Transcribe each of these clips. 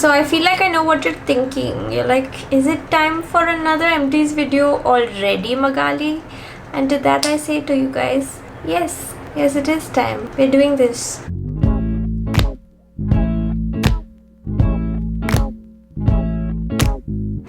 So I feel like I know what you're thinking. You're like, is it time for another empties video already, Magali? And to that I say to you guys, yes, it is time. We're doing this.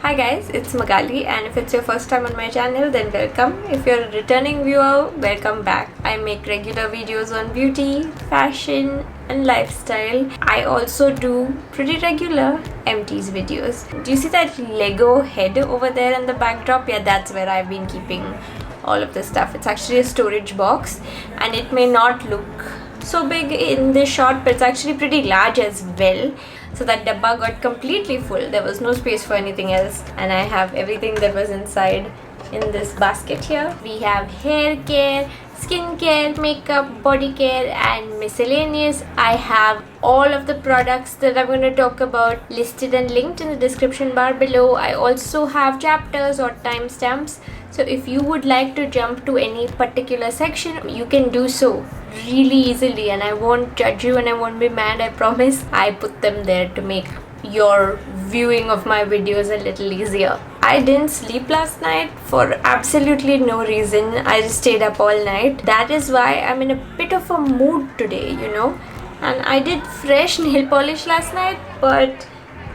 Hi guys, it's Magali, and if it's your first time on my channel, then welcome. If you're a returning viewer, welcome back. I make regular videos on beauty, fashion and lifestyle. I also do pretty regular empties videos. Do you see that Lego head over there in the backdrop? Yeah, that's where I've been keeping all of this stuff. It's actually a storage box and it may not look so big in this shot, but it's actually pretty large as well. So that dabba got completely full. There was no space for anything else, and I have everything that was inside in this basket here. We have hair care, skin care, makeup, body care and miscellaneous. I have all of the products that I'm going to talk about listed and linked in the description bar below. I also have chapters or timestamps, so if you would like to jump to any particular section, you can do so really easily, and I won't judge you and I won't be mad, I promise. I put them there to make your viewing of my videos a little easier. I didn't sleep last night for absolutely no reason. I just stayed up all night. That is why I'm in a bit of a mood today, you know. And I did fresh nail polish last night, but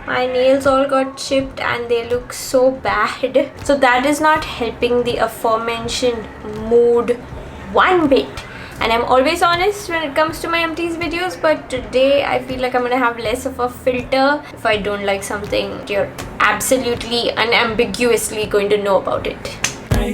my nails all got chipped and they look so bad. So that is not helping the aforementioned mood one bit. And I'm always honest when it comes to my empties videos, but today I feel like I'm gonna have less of a filter. If I don't like something, you're absolutely unambiguously going to know about it. I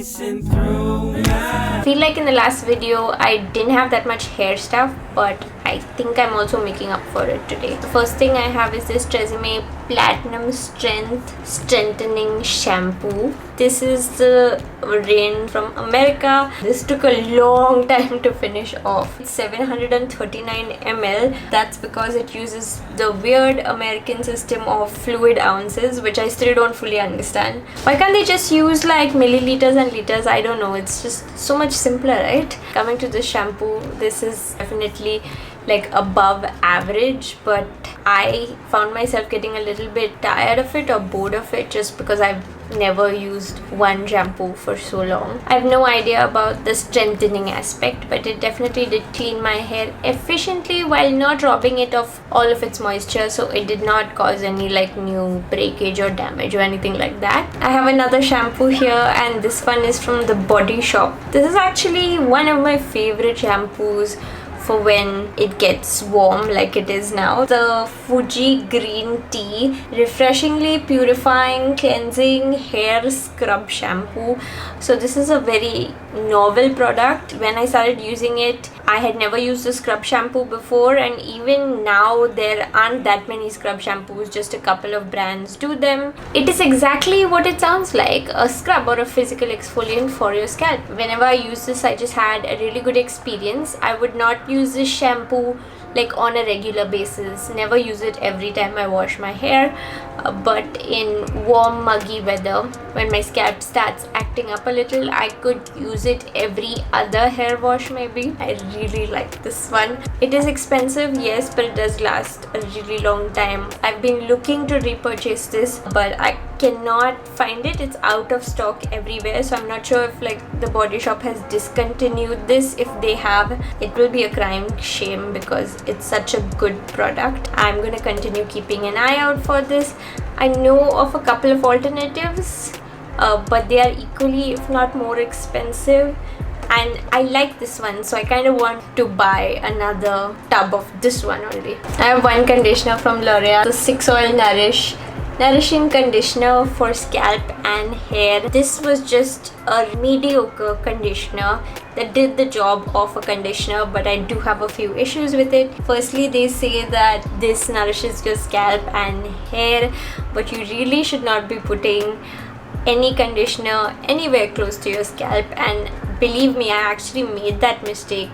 feel like in the last video I didn't have that much hair stuff, but I think I'm also making up for it today. The first thing I have is this Tresemme Platinum Strength Strengthening Shampoo. This is the range from America. This took a long time to finish off. It's 739 ml. That's because it uses the weird American system of fluid ounces, which I still don't fully understand. Why can't they just use like milliliters and liters? I don't know. It's just so much simpler, right? Coming to this shampoo, this is definitely like above average, but I found myself getting a little bit tired of it or bored of it just because I've never used one shampoo for so long. I have no idea about the strengthening aspect, but it definitely did clean my hair efficiently while not robbing it of all of its moisture, so it did not cause any like new breakage or damage or anything like that. I have another shampoo here, and this one is from the Body Shop. This is actually one of my favorite shampoos for when it gets warm like it is now. The Fuji Green Tea Refreshingly Purifying Cleansing Hair Scrub Shampoo. So this is a very novel product. When I started using it, I had never used a scrub shampoo before, and even now there aren't that many scrub shampoos, just a couple of brands do them. It is exactly what it sounds like, a scrub or a physical exfoliant for your scalp. Whenever I use this, I just had a really good experience. I would not use this shampoo like on a regular basis, never use it every time I wash my hair, but in warm muggy weather when my scalp starts acting up a little, I could use it every other hair wash maybe. I really like this one. It is expensive, yes, but it does last a really long time. I've been looking to repurchase this, but I cannot find it. It's out of stock everywhere, so I'm not sure if like the Body Shop has discontinued this. If they have, it will be a crying shame because it's such a good product. I'm gonna continue keeping an eye out for this. I know of a couple of alternatives, but they are equally if not more expensive, and I like this one, so I kind of want to buy another tub of this one only. I have one conditioner from L'Oreal, the 6 Oil Nourishing Conditioner for Scalp and Hair. This was just a mediocre conditioner that did the job of a conditioner, but I do have a few issues with it. Firstly, they say that this nourishes your scalp and hair, but you really should not be putting any conditioner anywhere close to your scalp, and believe me, I actually made that mistake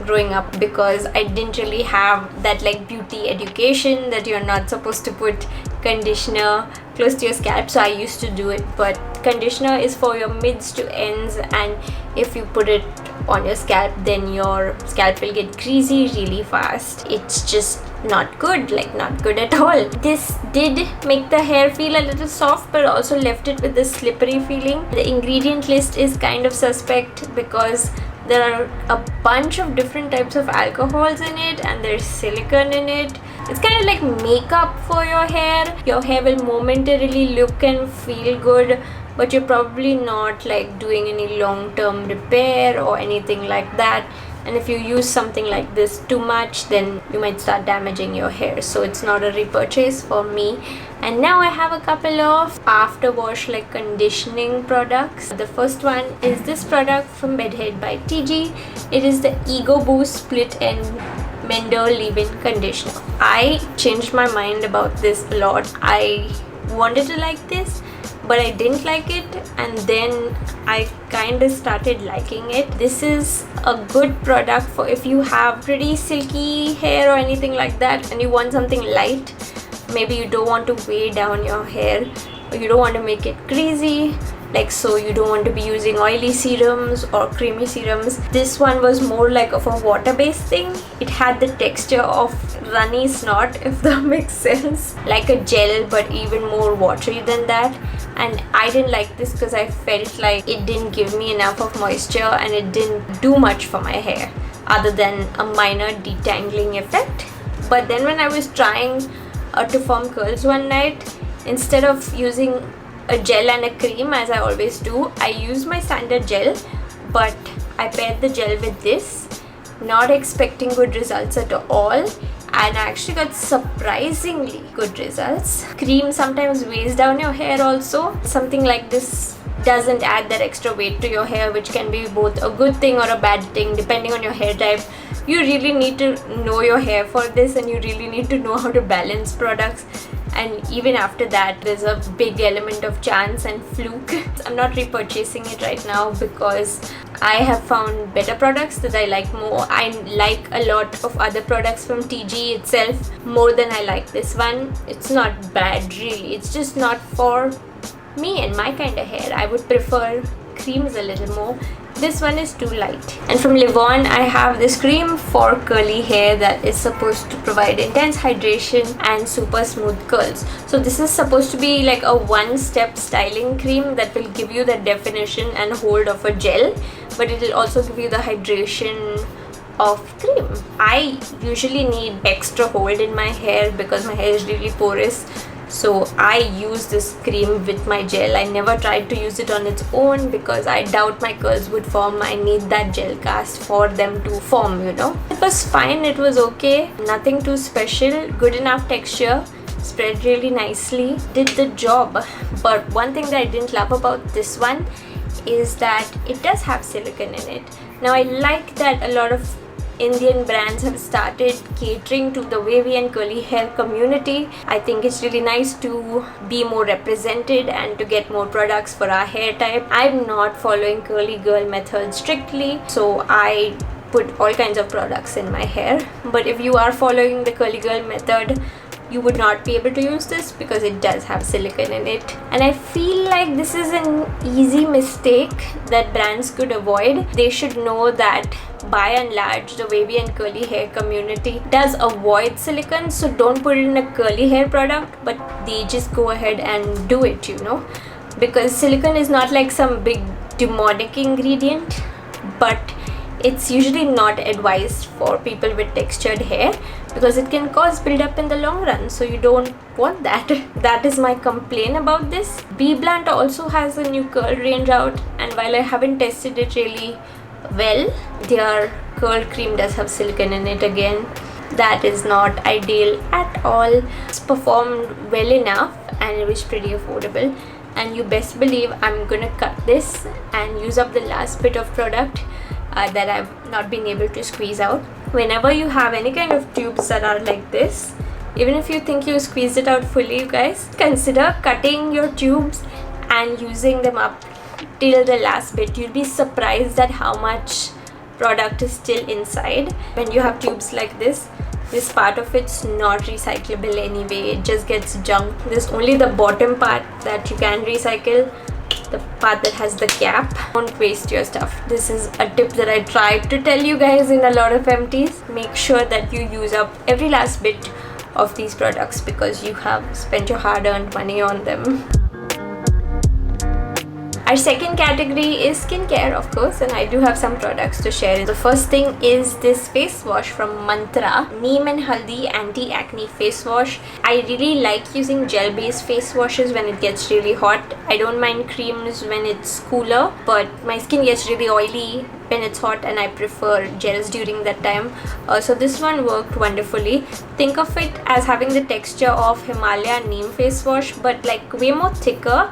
growing up because I didn't really have that like beauty education that you're not supposed to put conditioner close to your scalp, so I used to do it. But conditioner is for your mids to ends, and if you put it on your scalp, then your scalp will get greasy really fast. It's just not good, like not good at all. This did make the hair feel a little soft, but also left it with this slippery feeling. The ingredient list is kind of suspect because there are a bunch of different types of alcohols in it, and there's silicone in it. It's kind of like makeup for your hair. Your hair will momentarily look and feel good, but you're probably not like doing any long-term repair or anything like that. And if you use something like this too much, then you might start damaging your hair. So it's not a repurchase for me. And now I have a couple of after wash like conditioning products. The first one is this product from Bedhead by TG. It is the Ego Boost Split End Mender Leave-In Conditioner. I changed my mind about this a lot. I wanted to like this, but I didn't like it, and then I kind of started liking it. This is a good product for if you have pretty silky hair or anything like that and you want something light. Maybe you don't want to weigh down your hair, or you don't want to make it greasy, like so you don't want to be using oily serums or creamy serums. This one was more like of a water-based thing. It had the texture of runny snot, if that makes sense, like a gel but even more watery than that. And I didn't like this because I felt like it didn't give me enough of moisture and it didn't do much for my hair other than a minor detangling effect. But then when I was trying to form curls one night, instead of using a gel and a cream as I always do, I used my standard gel, but I paired the gel with this, not expecting good results at all, and I actually got surprisingly good results. Cream sometimes weighs down your hair also. Something like this doesn't add that extra weight to your hair, which can be both a good thing or a bad thing depending on your hair type. You really need to know your hair for this, and you really need to know how to balance products. And even after that, there's a big element of chance and fluke. I'm not repurchasing it right now because I have found better products that I like more. I like a lot of other products from TG itself more than I like this one. It's not bad really, it's just not for me and my kind of hair. I would prefer creams a little more. This one is too light. And from Livon, I have this cream for curly hair that is supposed to provide intense hydration and super smooth curls. So this is supposed to be like a one-step styling cream that will give you the definition and hold of a gel, but it will also give you the hydration of cream. I usually need extra hold in my hair because my hair is really porous. So I use this cream with my gel. I never tried to use it on its own because I doubt my curls would form. I need that gel cast for them to form, you know. It was fine, it was okay. Nothing too special, good enough texture, spread really nicely, did the job. But one thing that I didn't love about this one is that it does have silicone in it. Now I like that a lot of Indian brands have started catering to the wavy and curly hair community. I think it's really nice to be more represented and to get more products for our hair type. I'm not following curly girl method strictly, so I put all kinds of products in my hair. But if you are following the curly girl method, you would not be able to use this because it does have silicone in it. And I feel like this is an easy mistake that brands could avoid. They should know that by and large the wavy and curly hair community does avoid silicone, so don't put it in a curly hair product, but they just go ahead and do it, you know, because silicone is not like some big demonic ingredient, but it's usually not advised for people with textured hair because it can cause buildup in the long run, so you don't want that. That is my complaint about this. BBlunt also has a new curl range out, and while I haven't tested it really well, their curl cream does have silicone in it again. That is not ideal at all. It's performed well enough and it was pretty affordable, and you best believe I'm gonna cut this and use up the last bit of product that I've not been able to squeeze out. Whenever you have any kind of tubes that are like this, even if you think you squeezed it out fully, you guys, consider cutting your tubes and using them up till the last bit. You'll be surprised at how much product is still inside. When you have tubes like this part of it's not recyclable anyway, it just gets junk. There's only the bottom part that you can recycle, the part that has the cap. Don't waste your stuff. This is a tip that I tried to tell you guys in a lot of empties. Make sure that you use up every last bit of these products because you have spent your hard-earned money on them. Our second category is skincare, of course, and I do have some products to share. The first thing is this face wash from Mantra, Neem and Haldi Anti-Acne Face Wash. I really like using gel-based face washes when it gets really hot. I don't mind creams when it's cooler, but my skin gets really oily when it's hot and I prefer gels during that time. So this one worked wonderfully. Think of it as having the texture of Himalaya Neem face wash, but like way more thicker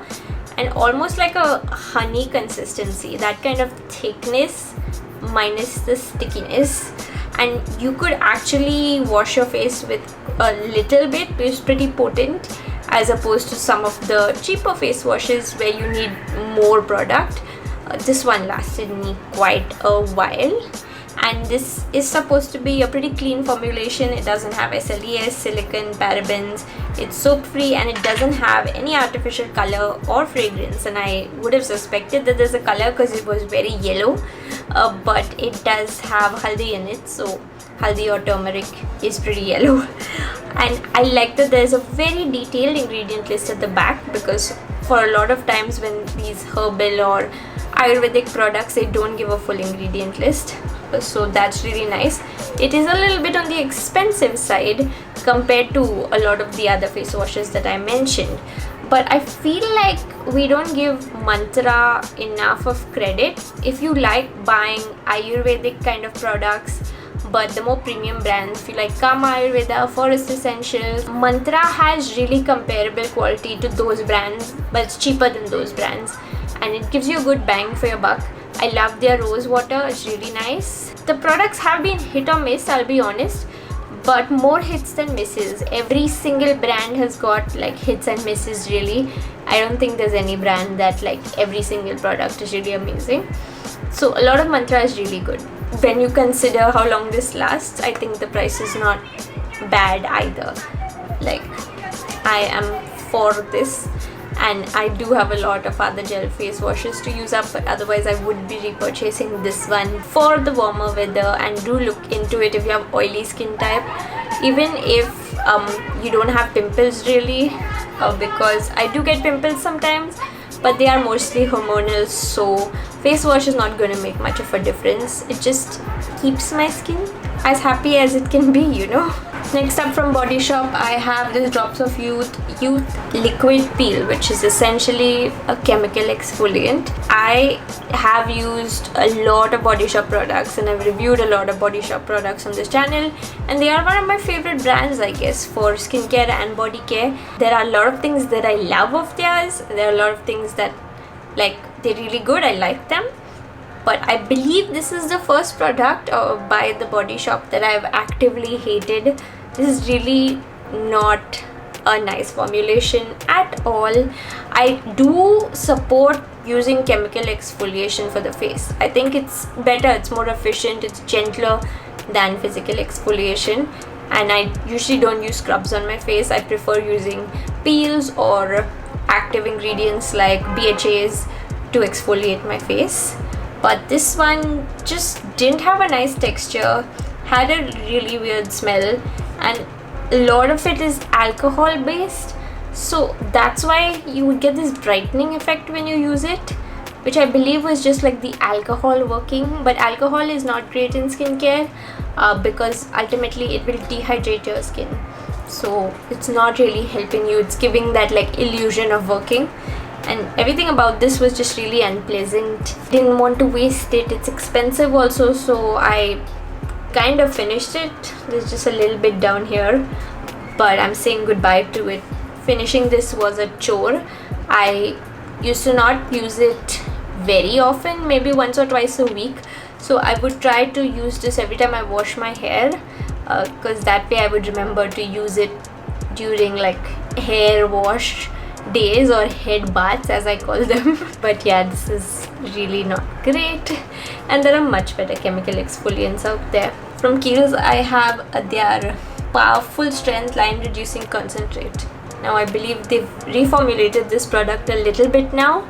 and almost like a honey consistency, that kind of thickness minus the stickiness. And you could actually wash your face with a little bit, it's pretty potent, as opposed to some of the cheaper face washes where you need more product. This one lasted me quite a while, and this is supposed to be a pretty clean formulation. It doesn't have SLES, silicone, parabens, it's soap free, and it doesn't have any artificial color or fragrance. And I would have suspected that there's a color because it was very yellow, but it does have haldi in it, so haldi or turmeric is pretty yellow. And I like that there's a very detailed ingredient list at the back, because for a lot of times when these herbal or Ayurvedic products, they don't give a full ingredient list, so that's really nice. It is a little bit on the expensive side compared to a lot of the other face washes that I mentioned, but I feel like we don't give Mantra enough of credit. If you like buying Ayurvedic kind of products but the more premium brands, if you like Kama Ayurveda, Forest Essentials, Mantra has really comparable quality to those brands, but it's cheaper than those brands, and it gives you a good bang for your buck. I love their rose water, it's really nice. The products have been hit or miss, I'll be honest, but more hits than misses. Every single brand has got like hits and misses really. I don't think there's any brand that like every single product is really amazing. So a lot of Mantra is really good. When you consider how long this lasts, I think the price is not bad either. Like, I am for this, and I do have a lot of other gel face washes to use up, but otherwise I would be repurchasing this one for the warmer weather. And do look into it if you have oily skin type, even if you don't have pimples really, because I do get pimples sometimes, but they are mostly hormonal, so face wash is not going to make much of a difference. It just keeps my skin as happy as it can be, you know. Next up from Body Shop, I have this Drops of Youth Liquid Peel, which is essentially a chemical exfoliant. I have used a lot of Body Shop products, and I've reviewed a lot of Body Shop products on this channel, and they are one of my favorite brands, I guess, for skincare and body care. There are a lot of things that I love of theirs. There are a lot of things that, like, they're really good, I like them. But I believe this is the first product by the Body Shop that I've actively hated. This is really not a nice formulation at all. I do support using chemical exfoliation for the face. I think it's better, it's more efficient, it's gentler than physical exfoliation. And I usually don't use scrubs on my face. I prefer using peels or active ingredients like BHAs to exfoliate my face. But this one just didn't have a nice texture, had a really weird smell, and a lot of it is alcohol based, so that's why you would get this brightening effect when you use it, which I believe was just like the alcohol working. But alcohol is not great in skincare because ultimately it will dehydrate your skin, so it's not really helping you. It's giving that like illusion of working. And everything about this was just really unpleasant. Didn't want to waste it. It's expensive also, so I kind of finished it. There's just a little bit down here, but I'm saying goodbye to it. Finishing this was a chore. I used to not use it very often, maybe once or twice a week, so I would try to use this every time I wash my hair, because that way I would remember to use it during like hair wash days or head baths as I call them. But yeah, this is really not great, and there are much better chemical exfoliants out there. From Kiehl's I have their Powerful Strength Line Reducing Concentrate. Now I believe they've reformulated this product a little bit now,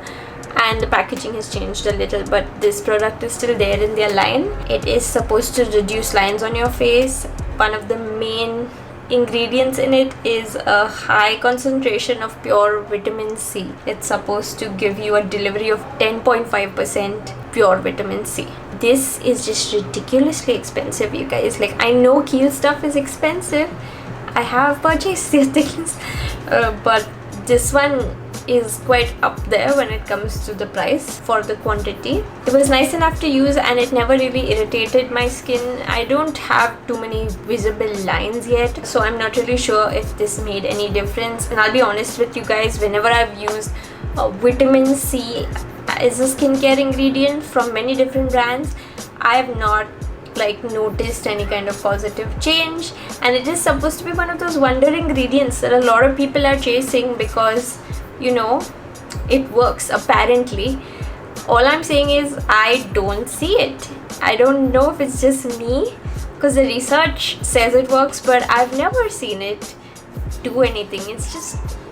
and the packaging has changed a little, but this product is still there in their line. It is supposed to reduce lines on your face. One of the main ingredients in it is a high concentration of pure vitamin C. It's supposed to give you a delivery of 10.5% pure vitamin C. This is just ridiculously expensive, you guys. Like, I know Kiehl stuff is expensive. I have purchased these things, but this one is quite up there when it comes to the price for the quantity. It was nice enough to use and it never really irritated my skin. I don't have too many visible lines yet, so I'm not really sure if this made any difference. And I'll be honest with you guys, whenever I've used vitamin C as a skincare ingredient from many different brands, I have not like noticed any kind of positive change. And it is supposed to be one of those wonder ingredients that a lot of people are chasing because, you know, it works apparently. All I'm saying is I don't see it. I don't know if it's just me, because the research says it works, but I've never seen it do anything.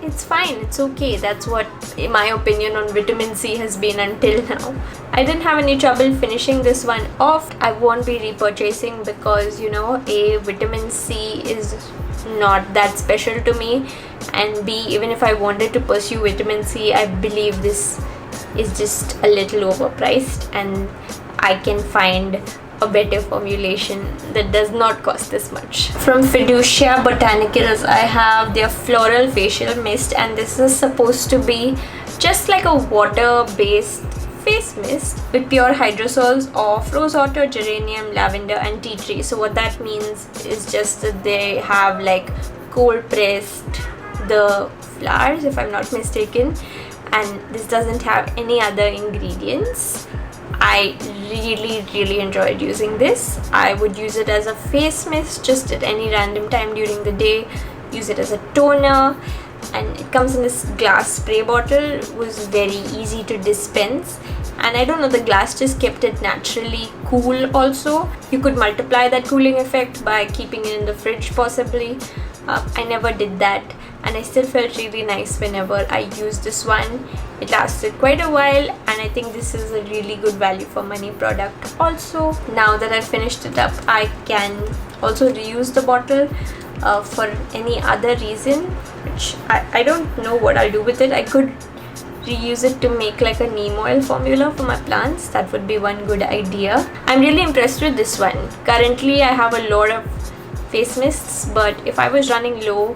It's fine, it's okay. That's what my opinion on vitamin C has been until now. I didn't have any trouble finishing this one off. I won't be repurchasing because, you know, A, vitamin C is not that special to me, and B, even if I wanted to pursue vitamin C, I believe this is just a little overpriced and I can find a better formulation that does not cost this much. From Fiducia Botanicals, I have their floral facial mist, and this is supposed to be just like a water based face mist with pure hydrosols of rose water, geranium, lavender and tea tree. So what that means is just that they have like cold pressed the flowers, if I'm not mistaken, and this doesn't have any other ingredients. I really enjoyed using this. I would use it as a face mist just at any random time during the day, use it as a toner, and it comes in this glass spray bottle. It was very easy to dispense, and I don't know, the glass just kept it naturally cool. Also, you could multiply that cooling effect by keeping it in the fridge possibly. I never did that, and I still felt really nice whenever I used this one. It lasted quite a while, and I think this is a really good value for money product. Also, now that I've finished it up, I can also reuse the bottle for any other reason, which I don't know what I'll do with it. I could reuse it to make like a neem oil formula for my plants. That would be one good idea. I'm really impressed with this one. Currently I have a lot of face mists, but if I was running low,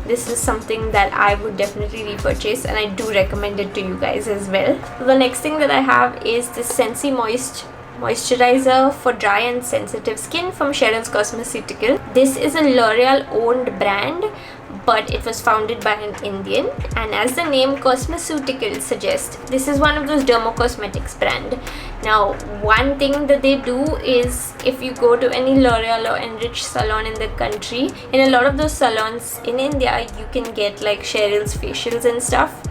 this is something that I would definitely repurchase, and I do recommend it to you guys as well. The next thing that I have is this Sensi Moist moisturizer for dry and sensitive skin from Cheryl's Cosmeceutical. This is a L'Oreal owned brand, but it was founded by an Indian, and as the name Cosmeceutical suggests, this is one of those dermocosmetics brand. Now, one thing that they do is, if you go to any L'Oreal or Enrich salon in the country, in a lot of those salons in India, you can get like Cheryl's facials and stuff.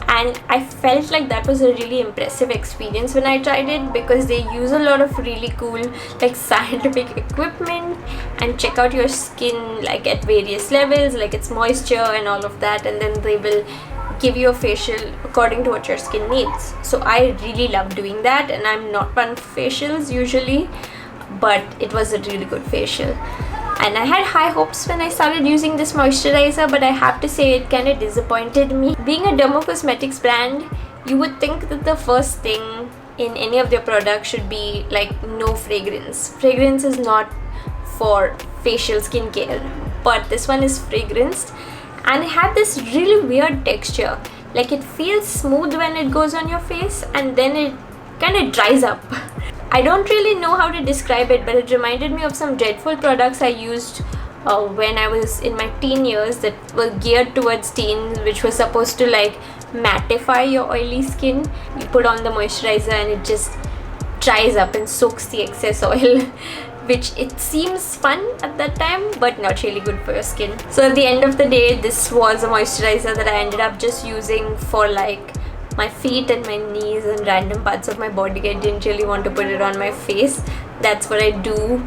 And I felt like that was a really impressive experience when I tried it, because they use a lot of really cool like scientific equipment and check out your skin like at various levels, like its moisture and all of that, and then they will give you a facial according to what your skin needs. So I really love doing that, and I'm not one for facials usually, but it was a really good facial. And I had high hopes when I started using this moisturizer, but I have to say it kind of disappointed me. Being a dermocosmetics brand, you would think that the first thing in any of their products should be like no fragrance. Fragrance is not for facial skincare, but this one is fragranced, and it had this really weird texture. Like, it feels smooth when it goes on your face, and then it kind of dries up. I don't really know how to describe it, but it reminded me of some dreadful products I used when I was in my teen years that were geared towards teens, which was supposed to like mattify your oily skin. You put on the moisturizer and it just dries up and soaks the excess oil, which it seems fun at that time, but not really good for your skin. So at the end of the day, this was a moisturizer that I ended up just using for like my feet and my knees and random parts of my body. I didn't really want to put it on my face. That's what I do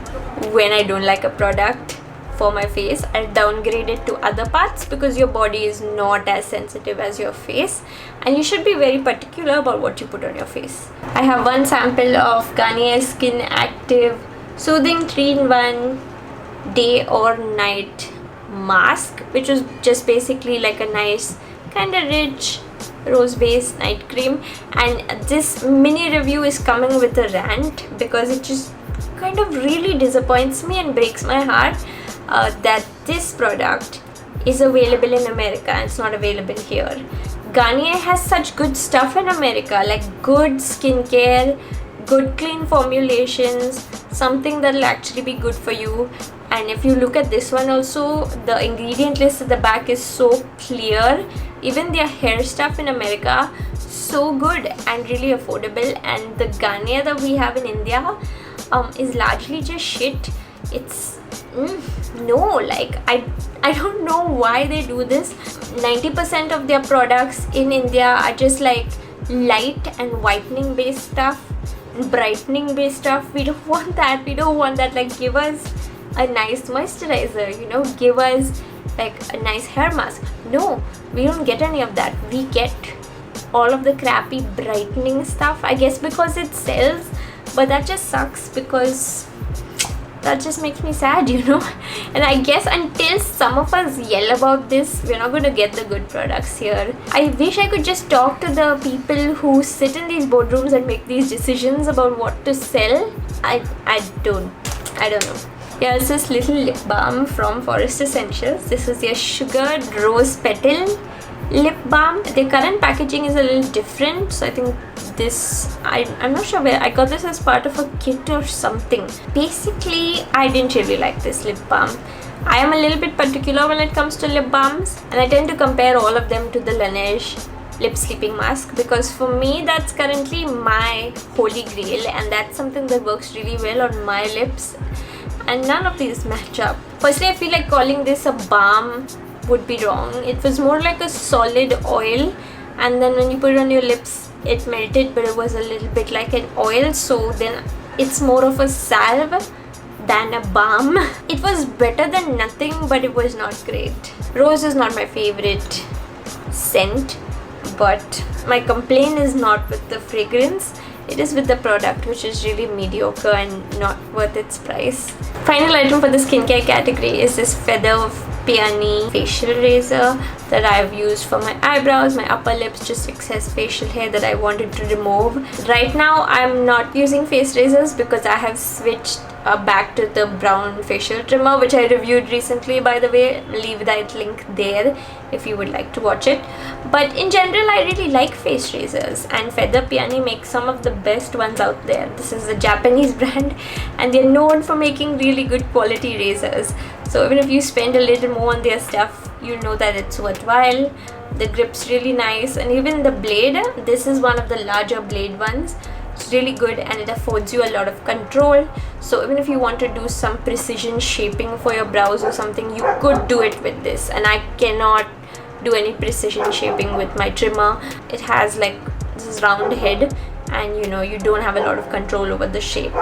when I don't like a product for my face. I downgrade it to other parts, because your body is not as sensitive as your face, and you should be very particular about what you put on your face. I have one sample of Garnier Skin Active Soothing 3-in-1 Day or Night mask, which was just basically like a nice kind of rich rose base night cream. And this mini review is coming with a rant because it just kind of really disappoints me and breaks my heart that this product is available in America and it's not available here. Garnier has such good stuff in America, like good skincare, good clean formulations, something that will actually be good for you. And if you look at this one also, the ingredient list at the back is so clear. Even their hair stuff in America, so good and really affordable. And the Garnier that we have in India is largely just shit. It's no, like I don't know why they do this. 90% of their products in India are just like light and whitening based stuff, brightening based stuff. We don't want that. We don't want that. Like, give us a nice moisturizer, you know, give us like a nice hair mask. No, we don't get any of that. We get all of the crappy brightening stuff, I guess because it sells, but that just sucks because that just makes me sad, you know. And I guess until some of us yell about this, we're not going to get the good products here. I wish I could just talk to the people who sit in these boardrooms and make these decisions about what to sell. I don't know. Here's this little lip balm from Forest Essentials. This is their sugared rose petal lip balm. Their current packaging is a little different, so I think this, I'm not sure where I got this as part of a kit or something. Basically, I didn't really like this lip balm. I am a little bit particular when it comes to lip balms, and I tend to compare all of them to the Laneige lip sleeping mask because for me that's currently my holy grail, and that's something that works really well on my lips, and none of these match up. Firstly, I feel like calling this a balm would be wrong. It was more like a solid oil, and then when you put it on your lips it melted, but it was a little bit like an oil, so then it's more of a salve than a balm. It was better than nothing, but it was not great. Rose is not my favorite scent, but my complaint is not with the fragrance, it is with the product, which is really mediocre and not worth its price. Final item for the skincare category is this Feather of Peony facial razor that I've used for my eyebrows, my upper lips, just excess facial hair that I wanted to remove. Right now I'm not using face razors because I have switched back to the brown facial trimmer, which I reviewed recently, by the way. Leave that link there if you would like to watch it. But in general, I really like face razors, and Feather Peony makes some of the best ones out there. This is a Japanese brand and they're known for making really good quality razors, so even if you spend a little more on their stuff, you know that it's worthwhile. The grip's really nice, and even the blade, this is one of the larger blade ones. It's really good and it affords you a lot of control, so even if you want to do some precision shaping for your brows or something, you could do it with this. And I cannot do any precision shaping with my trimmer. It has like this round head, and you know, you don't have a lot of control over the shape.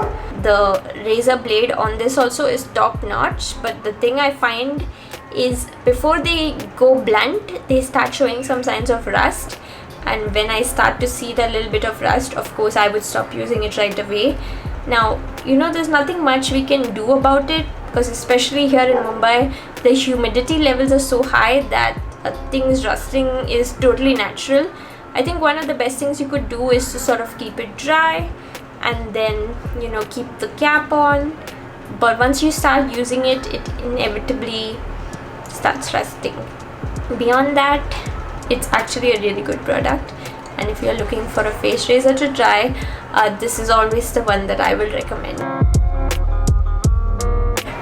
The razor blade on this also is top notch, but the thing I find is before they go blunt, they start showing some signs of rust, and when I start to see that little bit of rust, of course I would stop using it right away. Now, you know, there's nothing much we can do about it because especially here in Mumbai, the humidity levels are so high that things rusting is totally natural. I think one of the best things you could do is to sort of keep it dry and then, you know, keep the cap on. But once you start using it, it inevitably starts rusting. Beyond that, it's actually a really good product, and if you're looking for a face razor to try, this is always the one that I will recommend.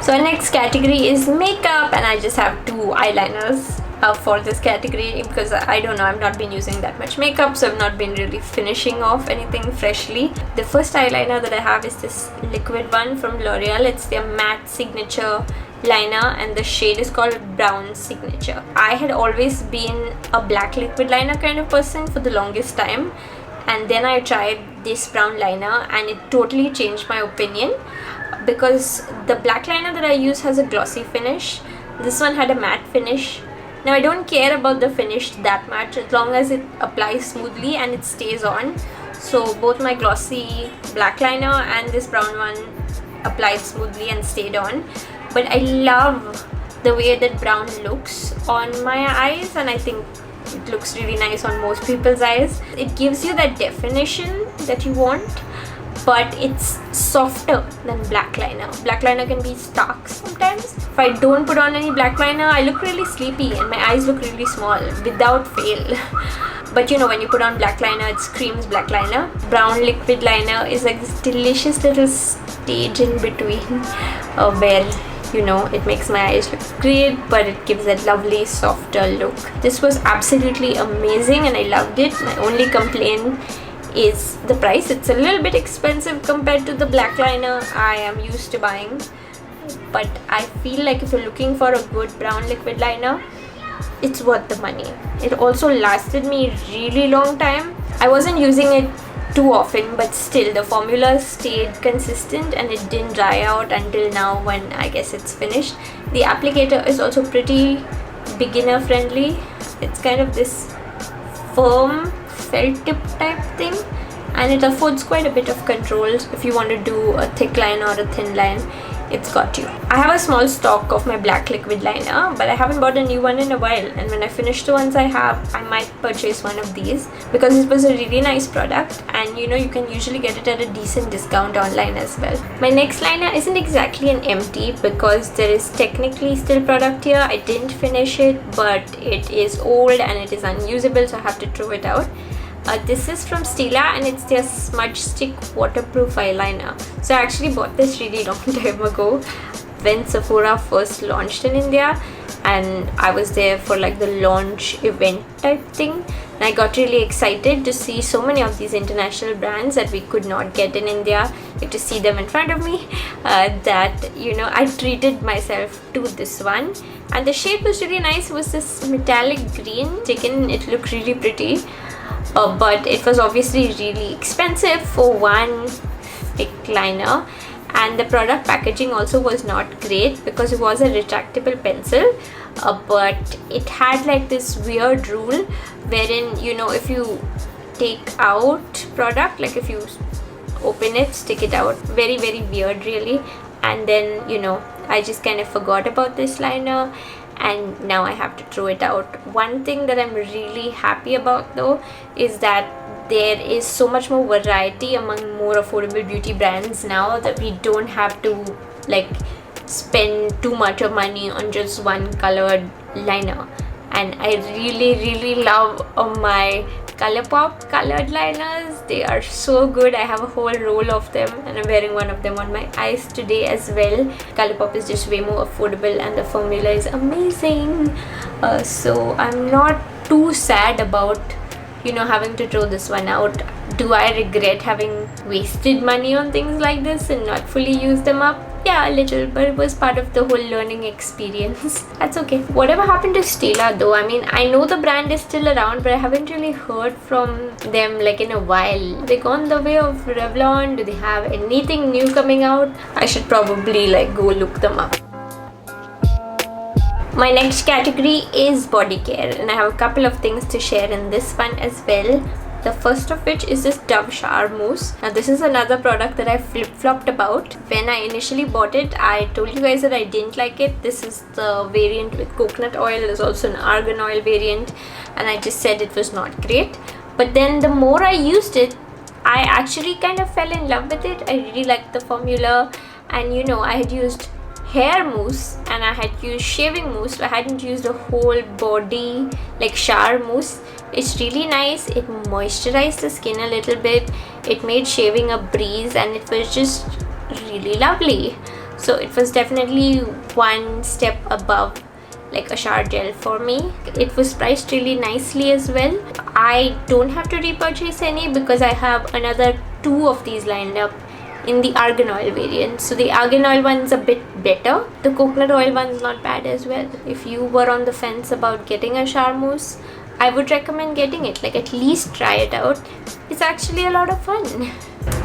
So our next category is makeup, and I just have two eyeliners for this category because I don't know, I've not been using that much makeup, so I've not been really finishing off anything freshly. The first eyeliner that I have is this liquid one from L'Oreal. It's their matte signature liner and the shade is called Brown Signature. I had always been a black liquid liner kind of person for the longest time, and then I tried this brown liner and it totally changed my opinion because the black liner that I use has a glossy finish. This one had a matte finish. Now I don't care about the finish that much as long as it applies smoothly and it stays on. So both my glossy black liner and this brown one applied smoothly and stayed on. But I love the way that brown looks on my eyes, and I think it looks really nice on most people's eyes. It gives you that definition that you want, but it's softer than black liner. Black liner can be stark sometimes. If I don't put on any black liner, I look really sleepy and my eyes look really small without fail. But you know, when you put on black liner, it screams black liner. Brown liquid liner is like this delicious little stage in between where, you know, it makes my eyes look great, but it gives that lovely softer look. This was absolutely amazing and I loved it. My only complaint is the price. It's a little bit expensive compared to the black liner I am used to buying, but I feel like if you're looking for a good brown liquid liner, it's worth the money. It also lasted me really long time. I wasn't using it too often, but still the formula stayed consistent and it didn't dry out until now when I guess it's finished. The applicator is also pretty beginner friendly. It's kind of this firm felt tip type thing, and it affords quite a bit of controls. If you want to do a thick line or a thin line, it's got you. I have a small stock of my black liquid liner, but I haven't bought a new one in a while, and when I finish the ones I have, I might purchase one of these because it was a really nice product, and you know, you can usually get it at a decent discount online as well. My next liner isn't exactly an empty because there is technically still product here. I didn't finish it, but it is old and it is unusable, so I have to throw it out. This is from Stila and it's their smudge stick waterproof eyeliner. So I actually bought this really long time ago when Sephora first launched in India, and I was there for like the launch event type thing, and I got really excited to see so many of these international brands that we could not get in India, like to see them in front of me, that, you know, I treated myself to this one. And the shade was really nice. It was this metallic green. It looked really pretty. But it was obviously really expensive for one thick liner, and the product packaging also was not great because it was a retractable pencil, but it had like this weird rule wherein, you know, if you take out product, like if you open it, stick it out, very weird really. And then, you know, I just kind of forgot about this liner and now I have to throw it out. One thing that I'm really happy about though is that there is so much more variety among more affordable beauty brands now that we don't have to like spend too much of money on just one colored liner. And I really love my ColourPop colored liners. They are so good. I have a whole roll of them and I'm wearing one of them on my eyes today as well. ColourPop is just way more affordable and the formula is amazing. So I'm not too sad about, you know, having to throw this one out. Do I regret having wasted money on things like this and not fully used them up? Yeah, a little, but it was part of the whole learning experience. That's okay. Whatever happened to Stila though? I mean, I know the brand is still around, but I haven't really heard from them like in a while. Have they gone the way of Revlon? Do they have anything new coming out? I should probably like go look them up. My next category is body care, and I have a couple of things to share in this one as well. The first of which is this Dove Shower Mousse. Now this is another product that I flip-flopped about. When I initially bought it, I told you guys that I didn't like it. This is the variant with coconut oil. There's also an argan oil variant, and I just said it was not great. But then the more I used it, I actually kind of fell in love with it. I really liked the formula, and you know, I had used hair mousse and I had used shaving mousse. I hadn't used a whole body like shower mousse. It's really nice. It moisturized the skin a little bit. It made shaving a breeze and it was just really lovely. So it was definitely one step above like a shower gel for me. It was priced really nicely as well. I don't have to repurchase any because I have another 2 of these lined up in the argan oil variant. So the argan oil one's a bit better. The coconut oil one's not bad as well. If you were on the fence about getting a shower mousse, I would recommend getting it. Like at least try it out. It's actually a lot of fun.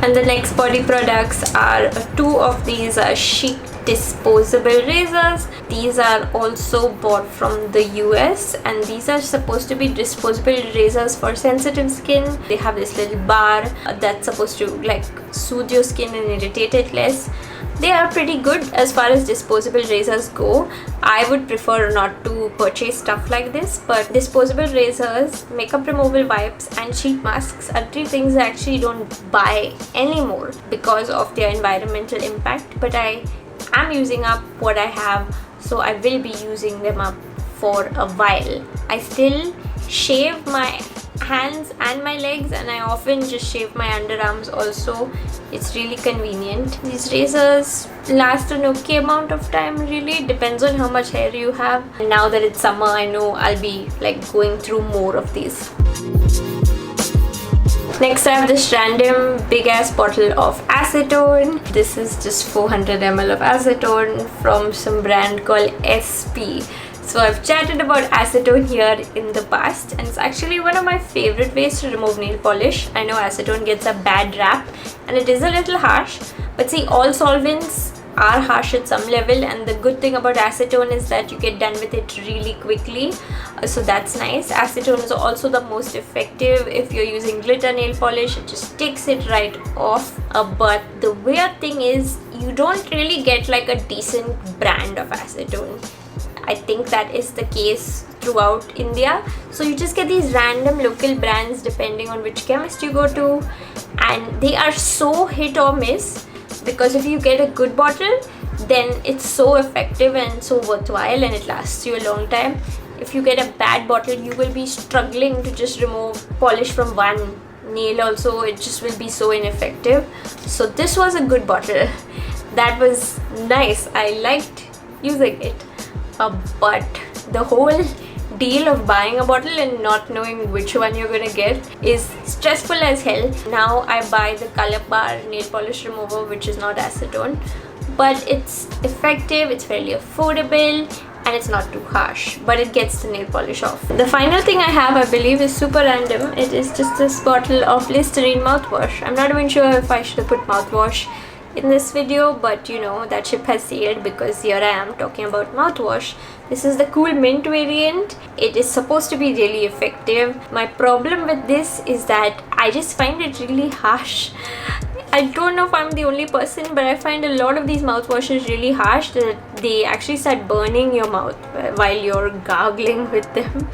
And the next body products are 2 of these chic disposable razors. These are also bought from the US, and these are supposed to be disposable razors for sensitive skin. They have this little bar that's supposed to like soothe your skin and irritate it less. They are pretty good as far as disposable razors go. I would prefer not to purchase stuff like this, but disposable razors, makeup removal wipes and sheet masks are 3 things I actually don't buy anymore because of their environmental impact, but I am using up what I have, so I will be using them up for a while. I still shave my hands and my legs, and I often just shave my underarms also. It's really convenient. These razors last an okay amount of time, really depends on how much hair you have. And now that it's summer, I know I'll be like going through more of these. Next I have this random big ass bottle of acetone. This is just 400 ml of acetone from some brand called SP. So I've chatted about acetone here in the past, and it's actually one of my favorite ways to remove nail polish. I know acetone gets a bad rap and it is a little harsh, but see, all solvents are harsh at some level, and the good thing about acetone is that you get done with it really quickly, so that's nice. Acetone is also the most effective if you're using glitter nail polish. It just takes it right off, but the weird thing is you don't really get like a decent brand of acetone. I think that is the case throughout India, so you just get these random local brands depending on which chemist you go to, and they are so hit or miss, because if you get a good bottle, then it's so effective and so worthwhile and it lasts you a long time. If you get a bad bottle, you will be struggling to just remove polish from one nail also. It just will be so ineffective. So this was a good bottle. That was nice. I liked using it. But the whole deal of buying a bottle and not knowing which one you're gonna get is stressful as hell. Now I buy the ColourPar nail polish remover, which is not acetone, but it's effective, it's fairly affordable, and it's not too harsh, but it gets the nail polish off. The final thing I have, I believe, is super random. It is just this bottle of Listerine mouthwash. I'm not even sure if I should have put mouthwash in this video, but you know, that ship has sailed because here I am talking about mouthwash. This is the Cool Mint variant. It is supposed to be really effective. My problem with this is that I just find it really harsh. I don't know if I'm the only person, but I find a lot of these mouthwashes really harsh, that they actually start burning your mouth while you're gargling with them.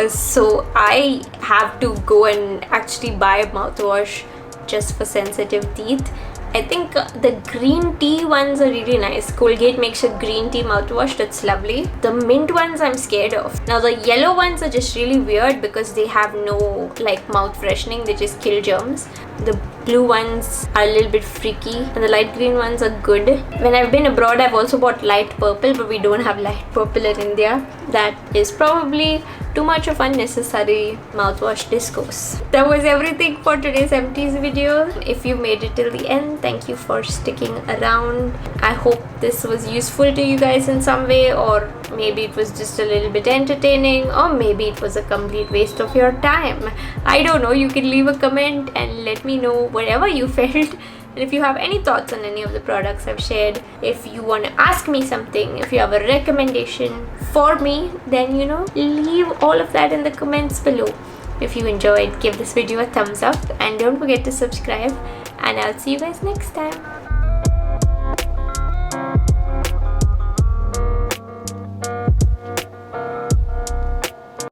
So I have to go and actually buy a mouthwash just for sensitive teeth. I think the green tea ones are really nice. Colgate makes a green tea mouthwash that's lovely. The mint ones I'm scared of. Now the yellow ones are just really weird because they have no like mouth freshening, they just kill germs. The blue ones are a little bit freaky and the light green ones are good. When I've been abroad, I've also bought light purple, but we don't have light purple in India. That is probably too much of unnecessary mouthwash discourse. That was everything for today's empties video. If you made it till the end, thank you for sticking around. I hope this was useful to you guys in some way, or maybe it was just a little bit entertaining, or maybe it was a complete waste of your time. I don't know. You can leave a comment and let me know whatever you felt. And if you have any thoughts on any of the products I've shared, if you want to ask me something, if you have a recommendation for me, then you know, leave all of that in the comments below. If you enjoyed, give this video a thumbs up and don't forget to subscribe, and I'll see you guys next time.